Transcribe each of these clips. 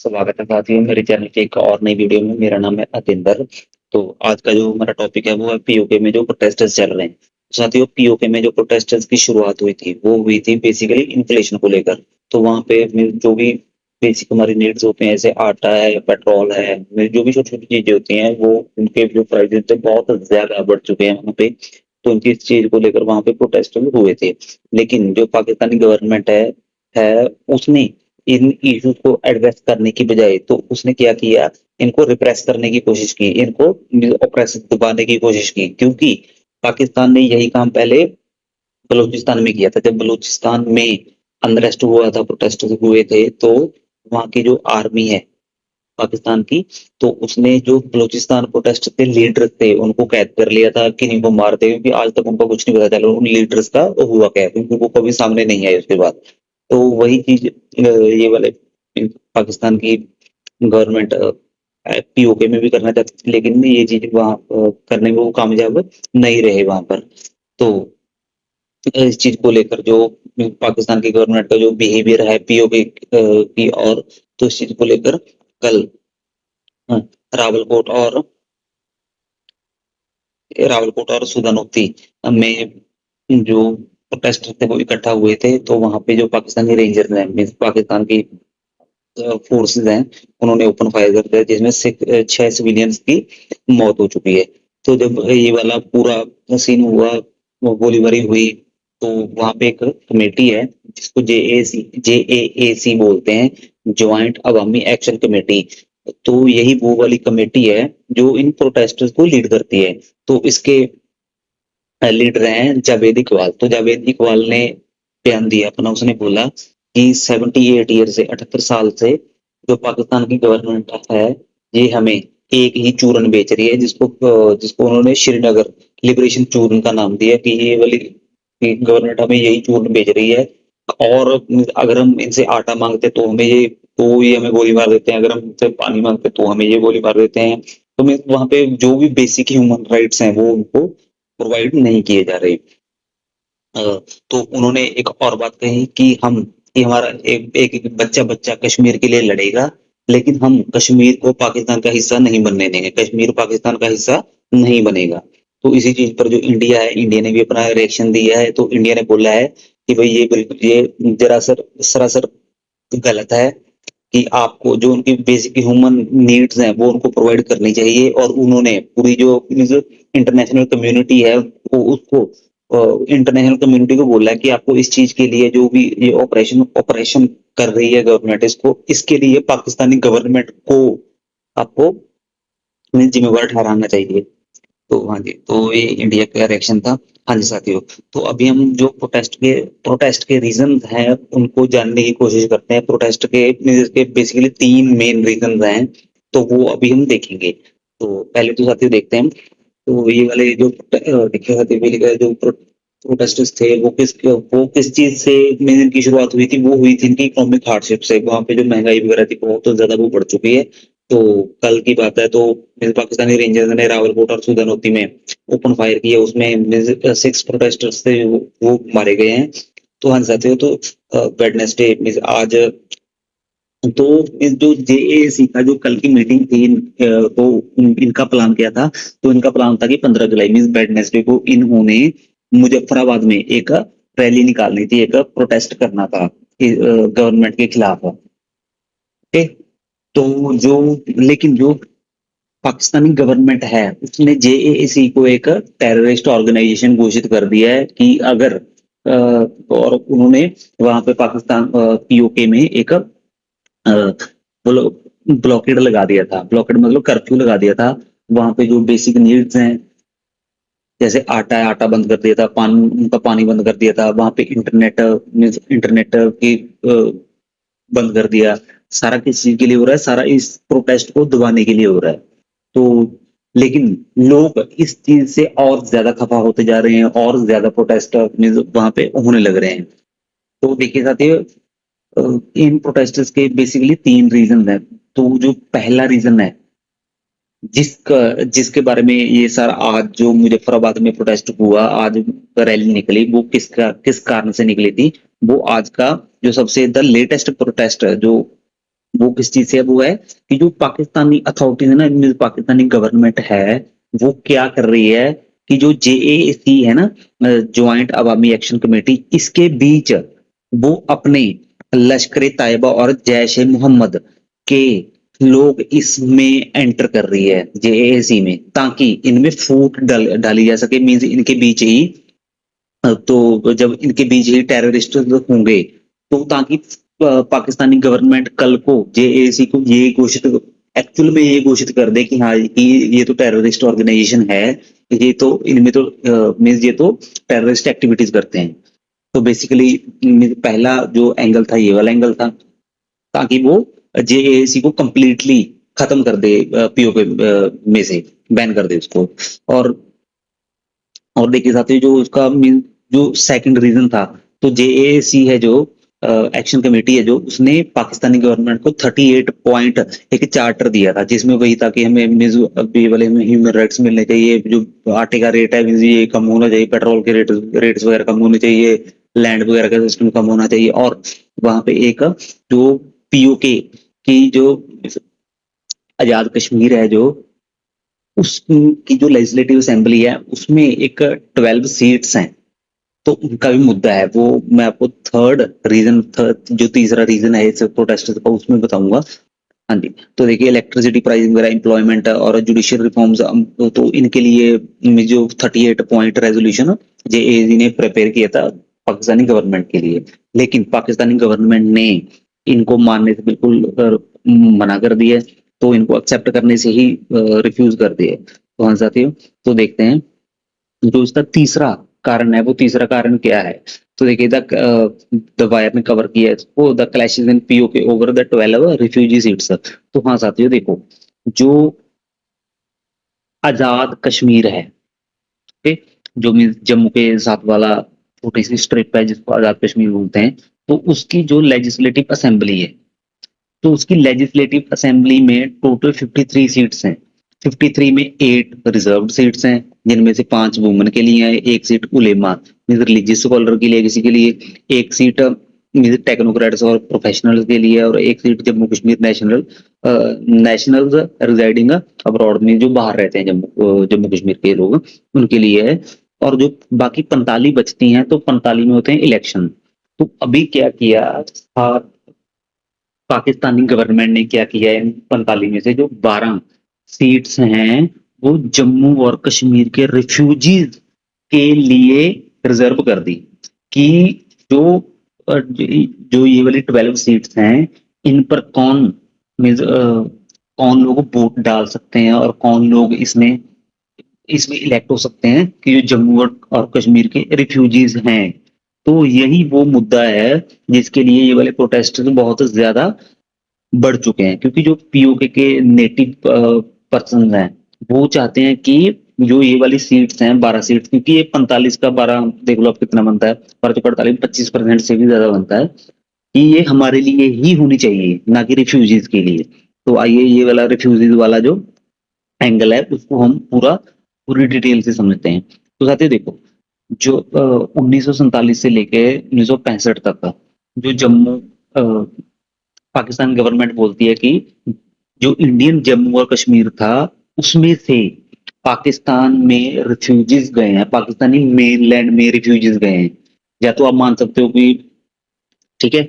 स्वागत है साथियों मेरे चैनल के एक और नई वीडियो में। मेरा नाम है अतिंदर। तो आज का जो हमारा टॉपिक है वो है पीओके में जो प्रोटेस्ट्स चल रहे हैं। साथियों, पीओके में जो प्रोटेस्ट्स की शुरुआत हुई थी वो हुई थी बेसिकली इन्फ्लेशन को लेकर। तो वहाँ पे जो भी बेसिक हमारी नीड्स होते हैं, जैसे आटा है, पेट्रोल है, जो भी छोटी छोटी चीजें होती हैं, वो उनके जो प्राइसेस थे बहुत ज्यादा बढ़ चुके हैं वहाँ पे। तो उनकी इस चीज को लेकर वहाँ पे प्रोटेस्ट हुए थे। लेकिन जो पाकिस्तानी गवर्नमेंट है उसने इन इश्यूज को एड्रेस करने की बजाय तो उसने क्या किया, इनको रिप्रेस करने की कोशिश की, इनको ऑपरेशन दबाने की कोशिश की। क्योंकि पाकिस्तान ने यही काम पहले बलूचिस्तान में किया था। जब बलूचिस्तान में अनरेस्ट हुआ था, प्रोटेस्ट हुए थे, तो वहाँ की जो आर्मी है पाकिस्तान की, तो उसने जो बलूचिस्तान प्रोटेस्ट के लीडर थे उनको कैद कर लिया था कि इनको मार दे, क्योंकि आज तक उनको कुछ नहीं पता चला उन लीडर्स का हुआ क्या है, क्योंकि वो कभी सामने नहीं आए उसके बाद। तो वही चीज ये वाले पाकिस्तान की गवर्नमेंट पीओके में भी करना चाहती थी, लेकिन ये चीज वहां करने में वो कामयाब नहीं रहे वहां पर। तो इस चीज को लेकर जो पाकिस्तान की गवर्नमेंट का जो बिहेवियर है पीओके की, और तो इस चीज को लेकर कल हाँ, रावलकोट और सुधानोती में जो प्रोटेस्ट थे वो इकट्ठा हुए थे। तो वहां पे जो पाकिस्तानी रेंजर्स हैं, मीन्स पाकिस्तान की फोर्सेस हैं, उन्होंने ओपन फायर कर दिया, जिसमें 6 सिविलियंस की मौत हो चुकी है। तो जब ये वाला पूरा सीन हुआ, वो गोलीबारी हुई, तो वहां पे एक कमेटी है जिसको जेएएसी बोलते हैं, ज्वाइंट अवामी एक्शन कमेटी। तो यही वो वाली कमेटी है जो इन प्रोटेस्टर्स को लीड करती है। तो इसके लीडर हैं जावेद इकबाल। तो जावेद इकबाल ने बयान दिया अपना, उसने बोला कि 78 ईयर से 78 साल से जो पाकिस्तान की गवर्नमेंट है, ये हमें एक ही चूरन बेच रही है, जिसको उन्होंने श्रीनगर लिबरेशन चूरन का नाम दिया, कि ये वाली गवर्नमेंट हमें यही चूरन बेच रही है। और अगर हम इनसे आटा मांगते तो ये हमें गोली मार देते हैं, अगर हम इनसे पानी मांगते तो हमें ये गोली मार देते हैं। तो वहां पे जो भी बेसिक ह्यूमन राइट्स हैं वो उनको प्रोवाइड नहीं किए जा रहे। तो उन्होंने एक और बात कही कि हमारा एक बच्चा बच्चा कश्मीर के लिए लड़ेगा, लेकिन हम कश्मीर को पाकिस्तान का हिस्सा नहीं बनने देंगे, कश्मीर पाकिस्तान का हिस्सा नहीं बनेगा। तो इसी चीज पर जो इंडिया ने भी अपना रिएक्शन दिया है। तो इंडिया ने बोला है कि भाई ये बिल्कुल ये जरा सरासर गलत है, कि आपको जो उनकी बेसिक ह्यूमन नीड्स हैं वो उनको प्रोवाइड करनी चाहिए। और उन्होंने पूरी जो इंटरनेशनल कम्युनिटी है वो उसको इंटरनेशनल कम्युनिटी को बोला है कि आपको इस चीज के लिए जो भी ये ऑपरेशन ऑपरेशन कर रही है गवर्नमेंट, इसको इसके लिए पाकिस्तानी गवर्नमेंट को आपको जिम्मेवार ठहराना चाहिए। तो हाँ जी, तो ये इंडिया का रिएक्शन था। हाँ जी साथियों, तो अभी हम जो प्रोटेस्ट के रीजन हैं उनको जानने की कोशिश करते हैं। प्रोटेस्ट के बेसिकली 3 मेन रीजन हैं, तो वो अभी हम देखेंगे। तो पहले तो साथियों देखते हैं। तो ये वाले जो देखिए साथियों, ये लिखा है जो प्रोटेस्टर्स थे वो किस चीज से में इनकी शुरुआत हुई थी, वो हुई थी इनकी इकोनॉमिक हार्डशिप से। वहां पे जो महंगाई वगैरह थी बहुत तो ज्यादा वो बढ़ चुकी है। तो कल की बात है, तो पाकिस्तानी रेंजर्स ने रावलकोट और सुधनोती में ओपन फायर किया, उसमें 6 प्रोटेस्टर्स थे वो मारे गए हैं। तो हाँ साथियों, तो वेडनेसडे मीन्स आज, तो इस जो जेएसी का जो कल की मीटिंग थी, तो इनका प्लान क्या था। तो इनका प्लान था कि 15 जुलाई मीन्स वेडनेसडे को इन्होंने मुजफ्फराबाद में एक रैली निकालनी थी, एक प्रोटेस्ट करना था गवर्नमेंट के खिलाफ। ओके। तो जो लेकिन जो पाकिस्तानी गवर्नमेंट है उसने जेएसी को एक टेररिस्ट ऑर्गेनाइजेशन घोषित कर दिया है, कि अगर और उन्होंने वहां पे पाकिस्तान पीओके में एक ब्लॉकेड लगा दिया था। ब्लॉकेड मतलब कर्फ्यू लगा दिया था। वहां पे जो बेसिक नीड्स हैं, जैसे आटा है, आटा बंद कर दिया था, उनका पानी बंद कर दिया था। वहां पे इंटरनेट की बंद कर दिया। सारा किस चीज के लिए हो रहा है, सारा इस प्रोटेस्ट को दबाने के लिए हो रहा है। तो लेकिन लोग इस चीज से और ज्यादा खफा होते जा रहे हैं, और ज्यादा प्रोटेस्ट वहां पे होने लग रहे हैं। तो देखिए साथियों, इन प्रोटेस्टर्स के बेसिकली 3 रीजन है। तो जो पहला रीजन है जिसके बारे में ये सर आज जो मुजफ्फराबाद में प्रोटेस्ट हुआ, आज रैली निकली, वो किस कारण से निकली थी, वो आज का जो सबसे द लेटेस्ट प्रोटेस्ट है जो वो किस चीज से है, वो है कि जो पाकिस्तानी अथॉरिटीज है ना, मींस पाकिस्तानी गवर्नमेंट है, वो क्या कर रही है कि जो जेएसी है ना, ज्वाइंट अवामी एक्शन कमेटी, इसके बीच वो अपने लश्कर तैयबा और जैश ए मोहम्मद के लोग इसमें एंटर कर रही है जेएसी में, ताकि इनमें फूट डाली जा सके, मींस इनके बीच ही तो जब इनके बीच ही टेररिस्ट होंगे, तो ताकि पाकिस्तानी गवर्नमेंट कल को जेएसी को ये घोषित, एक्चुअल में ये घोषित कर दे कि हाँ ये तो टेररिस्ट ऑर्गेनाइजेशन है, ये तो इनमें तो मीन्स ये तो टेररिस्ट एक्टिविटीज करते हैं। तो बेसिकली पहला जो एंगल था ये वाला एंगल था, ताकि वो जेएसी को कंप्लीटली खत्म कर दे, पीओके में से बैन कर दे उसको। और और देखिए साथियों, जो उसका मीन जो सेकंड रीजन था, तो जेएसी है जो एक्शन कमेटी है, जो उसने पाकिस्तानी गवर्नमेंट को 38 पॉइंट एक चार्टर दिया था, जिसमें वही था कि हमें अभी वाले ह्यूमन राइट्स मिलने चाहिए, जो आटे का रेट है ये कम होना चाहिए, पेट्रोल के रेट्स वगैरह कम होने चाहिए, लैंड वगैरह का सिस्टम कम होना चाहिए, और वहां पे एक जो पीओके की जो आजाद कश्मीर है, जो उसकी जो लेजिस्लेटिव असेंबली है, उसमें एक 12 सीट्स हैं, तो उनका भी मुद्दा है। वो मैं आपको थर्ड रीजन, जो तीसरा रीजन है इस प्रोटेस्ट का, उसमें बताऊंगा। हाँ जी, तो देखिए इलेक्ट्रिसिटी प्राइसिंग वगैरह, एम्प्लॉयमेंट और जुडिशियल रिफॉर्म्स, तो इनके लिए जो 38 पॉइंट रेजोल्यूशन जेएजी ने प्रिपेयर किया था पाकिस्तानी गवर्नमेंट के लिए, लेकिन पाकिस्तानी गवर्नमेंट ने इनको मानने से बिल्कुल मना कर दिया, तो इनको एक्सेप्ट करने से ही रिफ्यूज कर दिया। तो हाँ साथियों, तो देखते हैं जो इसका तीसरा कारण है, वो तीसरा कारण क्या है। तो देखिए द वायर ने कवर किया है इसको, the clashes in PoK over the 12 refugee seats. तो हाँ साथियों देखो, जो आजाद कश्मीर है, ओके, जो मीन्स जम्मू के साथ वाला छोटी सी स्ट्रिप है जिसको आजाद कश्मीर बोलते हैं, तो उसकी जो लेजिस्लेटिव असेंबली है, तो उसकी लेजिस्लेटिव असेंबली में टोटल 53 सीट्स हैं। 53 में 8 रिजर्व्ड सीट्स हैं, जिनमें से 5 वुमेन के लिए है, एक सीट उलेमा मींस रिलीजियस स्कॉलर के लिए, किसी के लिए एक सीट मींस टेक्नोक्रेट्स और प्रोफेशनल्स के लिए, और एक seat Jammu Kashmir nationals residing abroad में, जो बाहर रहते हैं जम्मू कश्मीर के लोग, उनके लिए है। और जो बाकी 45 बचती हैं, तो 45 में होते हैं इलेक्शन। तो अभी क्या किया, पाकिस्तानी गवर्नमेंट ने क्या किया है, 45 में से जो 12 सीट्स हैं, वो जम्मू और कश्मीर के रिफ्यूजीज के लिए रिजर्व कर दी, कि जो जो ये वाली 12 सीट्स हैं, इन पर कौन मीन्स कौन लोग वोट डाल सकते हैं, और कौन लोग इसमें इसमें इलेक्ट हो सकते हैं, कि जो जम्मू और कश्मीर के रिफ्यूजीज हैं। तो यही वो मुद्दा है जिसके लिए ये वाले प्रोटेस्ट बहुत ज्यादा बढ़ चुके हैं, क्योंकि जो पीओके के नेटिव पर्सन हैं, वो चाहते हैं कि जो ये वाली सीट्स हैं 12 सीट्स, क्योंकि ये 45 का 12 देख लो आप कितना बनता है, 45 25% से भी ज्यादा बनता है, कि ये हमारे लिए ही होनी चाहिए, ना कि रिफ्यूजीज के लिए। तो आइए ये वाला रिफ्यूजीज वाला जो एंगल है, उसको हम पूरी डिटेल से समझते हैं। तो साथियों देखो, जो 1947 से लेके 1965 तक का जो जम्मू पाकिस्तान गवर्नमेंट बोलती है कि जो इंडियन जम्मू और कश्मीर था, उसमें से पाकिस्तान में रिफ्यूजीज गए हैं, पाकिस्तानी मेनलैंड में रिफ्यूजीज गए हैं, या तो आप मान सकते हो कि ठीक है,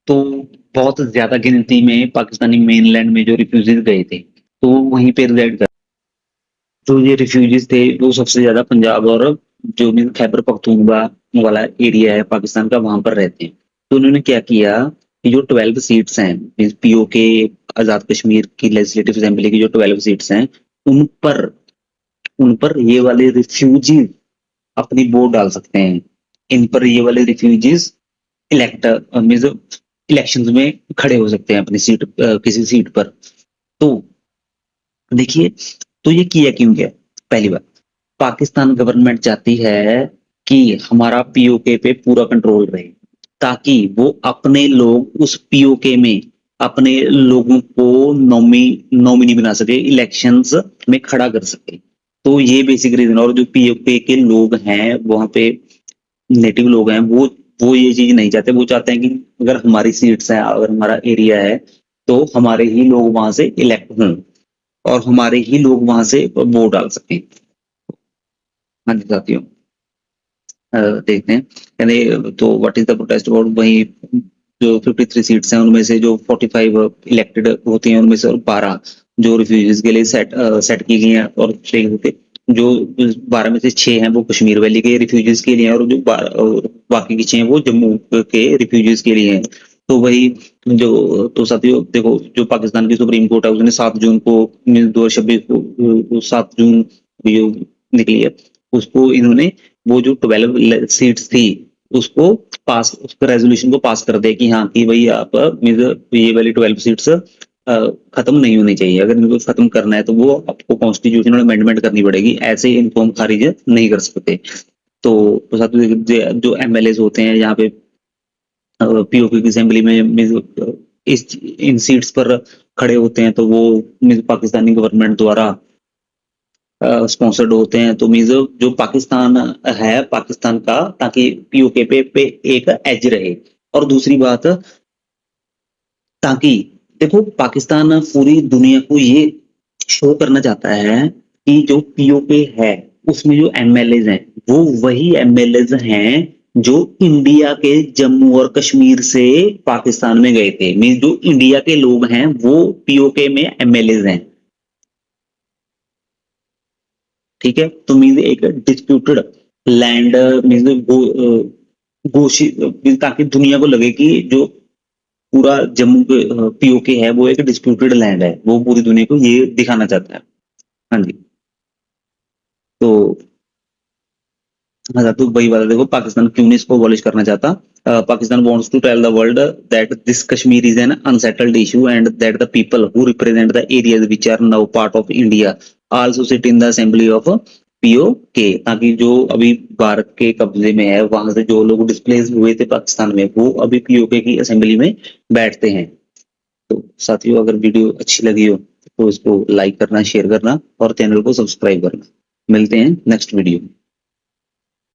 तो बहुत ज्यादा गिनती में पाकिस्तानी मेनलैंड में जो रिफ्यूजीज गए थे, तो वहीं पे रिजाइड कर, तो ये रिफ्यूजीज थे वो सबसे ज्यादा पंजाब और जो भी खैबर पख्तूनख्वा वाला एरिया है पाकिस्तान का, वहां पर रहते हैं। तो उन्होंने क्या किया कि जो 12 सीट्स हैं, मींस पीओके आजाद कश्मीर की लेजिस्लेटिव असेंबली की जो 12 सीट्स हैं, उन पर उन पर ये वाले रिफ्यूजीज अपनी वोट डाल सकते हैं, इन पर ये वाले रिफ्यूजीज इलेक्ट मीन्स इलेक्शन में खड़े हो सकते हैं अपनी सीट, किसी सीट पर। तो देखिए, तो ये किया क्यों गया। पहली बात, पाकिस्तान गवर्नमेंट चाहती है कि हमारा पीओके पे पूरा कंट्रोल रहे, ताकि वो अपने लोग उस पीओके में अपने लोगों को नॉमिनी बना सके, इलेक्शंस में खड़ा कर सके। तो ये बेसिक रीजन। और जो पीओके के लोग हैं वहां पे, नेटिव लोग हैं, वो ये चीज नहीं चाहते। वो चाहते हैं कि अगर हमारी सीट्स हैं, अगर हमारा एरिया है, तो हमारे ही लोग वहां से इलेक्ट हों और हमारे ही लोग वहां से वोट डाल सकें। हाँ जी साथियों, देखते हैं यानी तो what is the protest about. वही जो 53 सीट्स हैं उनमें से जो 45 इलेक्टेड होती हैं उनमें से 12 जो रिफ्यूजीज के लिए सेट की गई हैं और जो 12 में से 6 हैं वो कश्मीर वैली के रिफ्यूजीज के लिए हैं और जो बाकी की 6 हैं वो जम्मू के रिफ्यूजीज के लिए हैं। तो वही जो तो साथियों देखो, जो पाकिस्तान की सुप्रीम कोर्ट है उसने 7 जून को 2026 को 7 जून ये निकली है, उसको इन्होंने वो जो 12 सीट्स थी उसको पास, उसको रेजोल्यूशन को पास कर दे कि हाँ कि भाई आप ये वाली 12 सीट्स खत्म नहीं होनी चाहिए। अगर इनको खत्म करना है तो वो आपको कॉन्स्टिट्यूशनल अमेंडमेंट करनी पड़ेगी, ऐसे इनको हम खारिज नहीं कर सकते। तो साथ में जो एमएलए होते हैं यहाँ पे पीओके की असेंबली में इस इन सीट्स पर खड़े होते हैं तो वो पाकिस्तानी गवर्नमेंट द्वारा स्पॉन्सर्ड होते हैं। तो मीन्स जो पाकिस्तान है, पाकिस्तान का, ताकि पीओके पे एक एज रहे। और दूसरी बात, ताकि देखो पाकिस्तान पूरी दुनिया को ये शो करना चाहता है कि जो पीओके है उसमें जो एमएलए हैं वो वही एमएलए हैं जो इंडिया के जम्मू और कश्मीर से पाकिस्तान में गए थे। मीन्स जो इंडिया के लोग हैं वो पीओके में एमएलए हैं। ठीक है, तो मीन्स एक डिस्प्यूटेड लैंड मीन्स घोषित, ताकि दुनिया को लगे कि जो पूरा जम्मू के पीओके है वो एक डिस्प्यूटेड लैंड है, वो पूरी दुनिया को ये दिखाना चाहता है। हाँ जी, तो हाँ तो वही बात है, देखो पाकिस्तान क्यों नहीं इसको अबॉलिश करना चाहता। Pakistan wants to tell the world that this Kashmir is an unsettled issue and that the people who represent the areas which are now part of India also sit in the assembly of POK. ताकि जो अभी भारत के कब्जे में है वहां से जो लोग डिस्प्लेस हुए थे पाकिस्तान में वो अभी पीओके की असेंबली में बैठते हैं। तो साथियों, अगर वीडियो अच्छी लगी हो तो इसको लाइक करना, शेयर करना और चैनल को सब्सक्राइब करना। मिलते हैं नेक्स्ट वीडियो में।